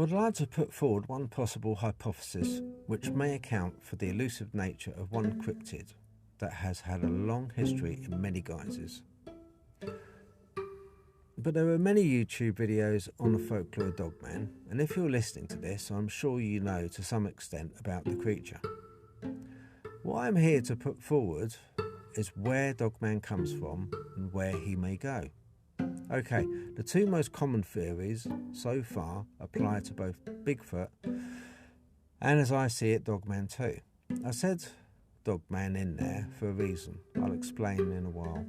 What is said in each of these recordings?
would like to put forward one possible hypothesis which may account for the elusive nature of one cryptid that has had a long history in many guises. But there are many YouTube videos on the folklore of Dogman, and if you're listening to this, I'm sure you know to some extent about the creature. What I'm here to put forward is where Dogman comes from and where he may go. Okay, the two most common theories so far apply to both Bigfoot and, as I see it, Dogman too. I said Dogman in there for a reason. I'll explain in a while.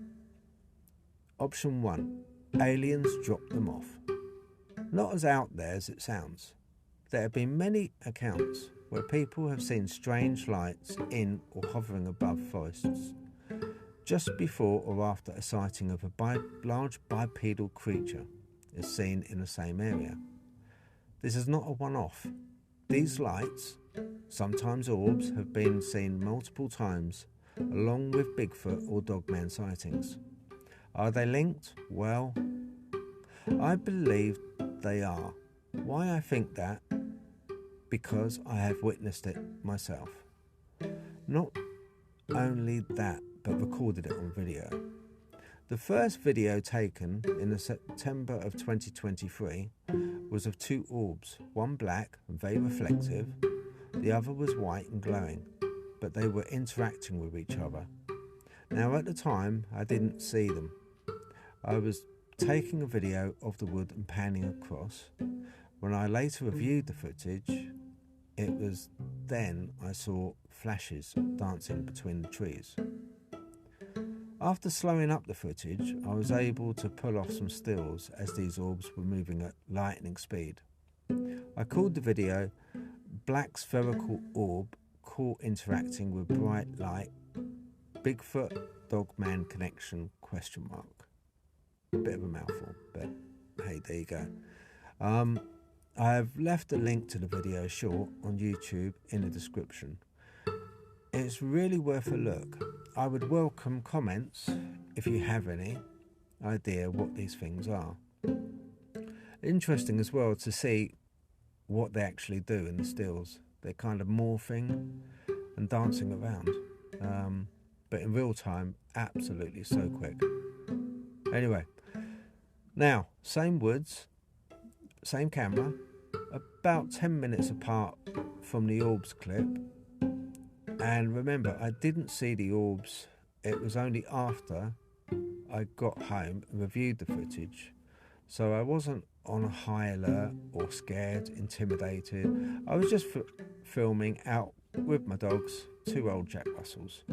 Option 1. Aliens dropped them off. Not as out there as it sounds. There have been many accounts where people have seen strange lights in or hovering above forests just before or after a sighting of a large bipedal creature is seen in the same area. This is not a one-off. These lights, sometimes orbs, have been seen multiple times along with Bigfoot or Dogman sightings. Are they linked? Well, I believe they are. Why I think that? Because I have witnessed it myself. Not only that, but recorded it on video. The first video taken in the September of 2023 was of two orbs, one black and very reflective, the other was white and glowing, but they were interacting with each other. Now at the time I didn't see them. I was taking a video of the wood and panning across. When I later reviewed the footage, it was then I saw flashes dancing between the trees. After slowing up the footage, I was able to pull off some stills as these orbs were moving at lightning speed. I called the video Black Spherical Orb Caught Interacting with Bright Light, Bigfoot Dogman Connection ? A bit of a mouthful, but hey, there you go. I have left a link to the video short on YouTube in the description. It's really worth a look. I would welcome comments if you have any idea what these things are. Interesting as well to see what they actually do in the stills. They're kind of morphing and dancing around. But in real time, absolutely so quick. Anyway, now, same woods, same camera, about 10 minutes apart from the Orbs clip. And remember, I didn't see the orbs. It was only after I got home and reviewed the footage. So I wasn't on a high alert or scared, intimidated. I was just filming out with my dogs, two old Jack Russells.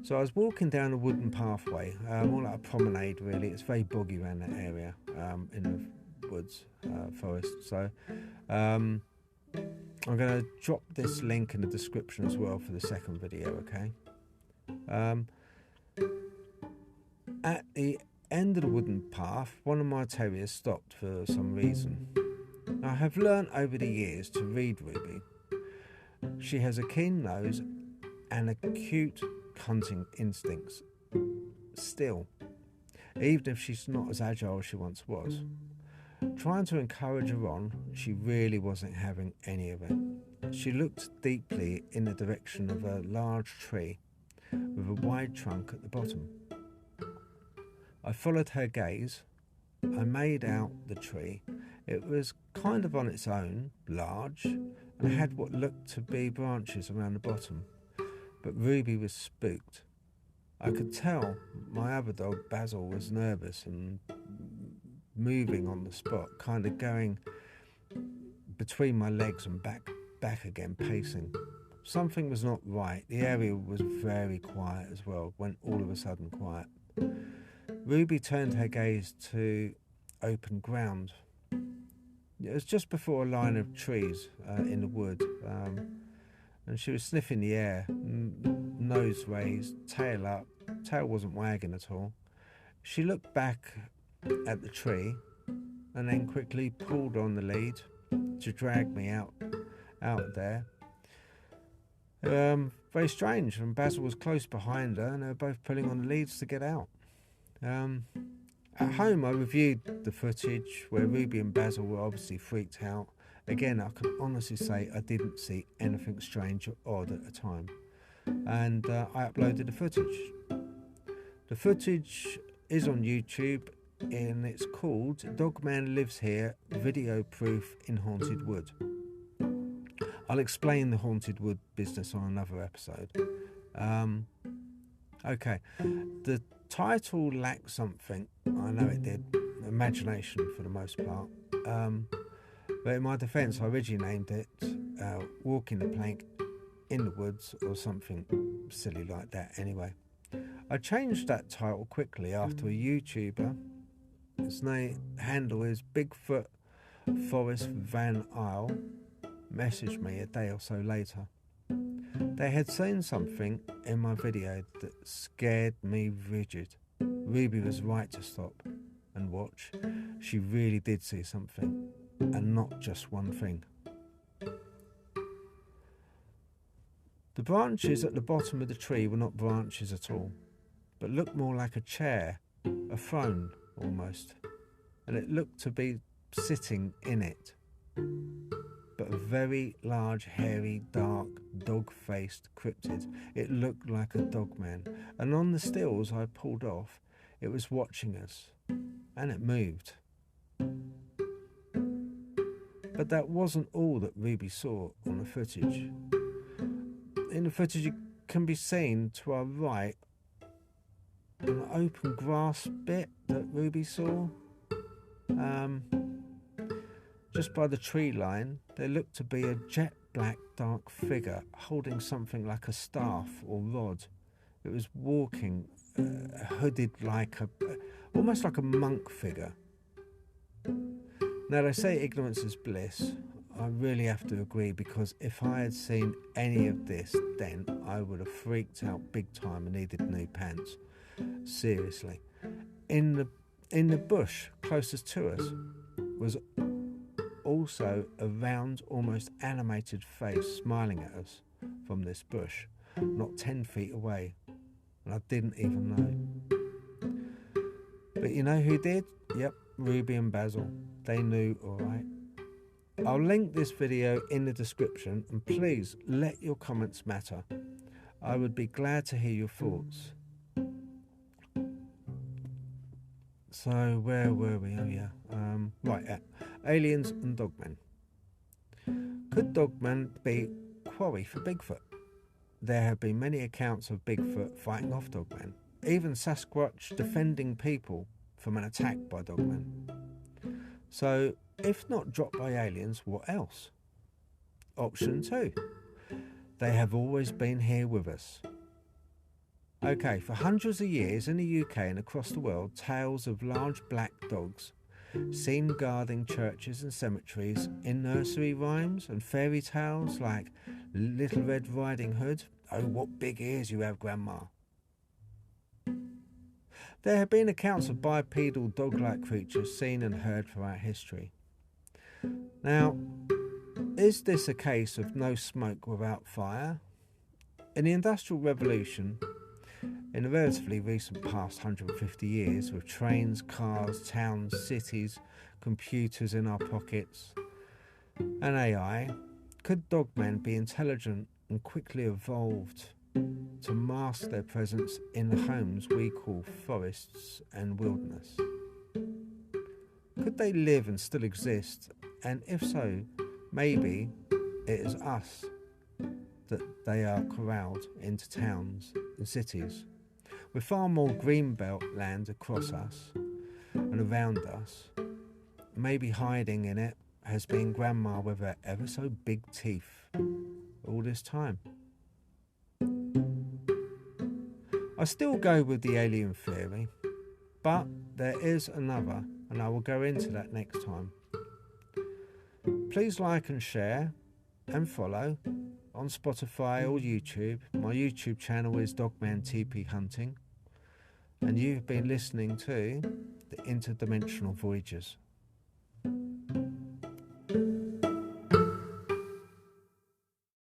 So I was walking down a wooden pathway, more like a promenade really. It's very boggy around that area in the woods, forest. So I'm going to drop this link in the description as well for the second video, okay? At the end of the wooden path, one of my terriers stopped for some reason. I have learnt over the years to read Ruby. She has a keen nose and acute hunting instincts still, even if she's not as agile as she once was. Trying to encourage her on, she really wasn't having any of it. She looked deeply in the direction of a large tree with a wide trunk at the bottom. I followed her gaze. I made out the tree. It was kind of on its own, large, and had what looked to be branches around the bottom. But Ruby was spooked. I could tell my other dog, Basil, was nervous and moving on the spot, kind of going between my legs and back again, pacing. Something was not right. The area was very quiet as well, went all of a sudden quiet. Ruby turned her gaze to open ground. It was just before a line of trees in the wood, and she was sniffing the air, nose raised, tail up. Tail wasn't wagging at all. She looked back at the tree and then quickly pulled on the lead to drag me out there. Very strange, and Basil was close behind her and they were both pulling on the leads to get out. At home I reviewed the footage where Ruby and Basil were obviously freaked out. Again, I can honestly say I didn't see anything strange or odd at the time, and I uploaded the footage. The footage is on YouTube and it's called Dogman Lives Here, Video Proof in Haunted Wood. I'll explain the haunted wood business on another episode. Okay, the title lacked something. I know it did. Imagination for the most part. But in my defence, I originally named it Walking the Plank in the Woods or something silly like that anyway. I changed that title quickly after a YouTuber, his handle is Bigfoot Forest Van Isle, messaged me a day or so later. They had seen something in my video that scared me rigid. Ruby was right to stop and watch. She really did see something, and not just one thing. The branches at the bottom of the tree were not branches at all, but looked more like a chair, a throne almost, and it looked to be sitting in it. But a very large, hairy, dark, dog-faced cryptid. It looked like a dogman, and on the stills I pulled off, it was watching us, and it moved. But that wasn't all that Ruby saw on the footage. In the footage it can be seen to our right an open grass bit that Ruby saw. Just by the tree line, there looked to be a jet black dark figure holding something like a staff or rod. It was walking, hooded like almost like a monk figure. Now they say ignorance is bliss. I really have to agree, because if I had seen any of this then, I would have freaked out big time and needed new pants. Seriously. In the bush closest to us was also a round, almost animated face smiling at us from this bush, not 10 feet away, and I didn't even know. But you know who did? Yep, Ruby and Basil. They knew, alright. I'll link this video in the description, and please let your comments matter. I would be glad to hear your thoughts. So where were we? Oh yeah, aliens and dogmen. Could dogmen be quarry for Bigfoot? There have been many accounts of Bigfoot fighting off dogmen, even Sasquatch defending people from an attack by dogmen. So if not dropped by aliens, what else? Option 2. They have always been here with us. Okay, for hundreds of years in the UK and across the world, tales of large black dogs seen guarding churches and cemeteries in nursery rhymes and fairy tales like Little Red Riding Hood. Oh, what big ears you have, Grandma. There have been accounts of bipedal dog-like creatures seen and heard throughout history. Now, is this a case of no smoke without fire? In the Industrial Revolution, in the relatively recent past 150 years, with trains, cars, towns, cities, computers in our pockets, and AI, could dogmen be intelligent and quickly evolved to mask their presence in the homes we call forests and wilderness? Could they live and still exist? And if so, maybe it is us that they are corralled into towns and cities. With far more greenbelt land across us and around us, maybe hiding in it has been Grandma with her ever so big teeth all this time. I still go with the alien theory, but there is another, and I will go into that next time. Please like and share and follow on Spotify or YouTube. My YouTube channel is Dogman Teepee Hunting, and you've been listening to the Interdimensional Voyages.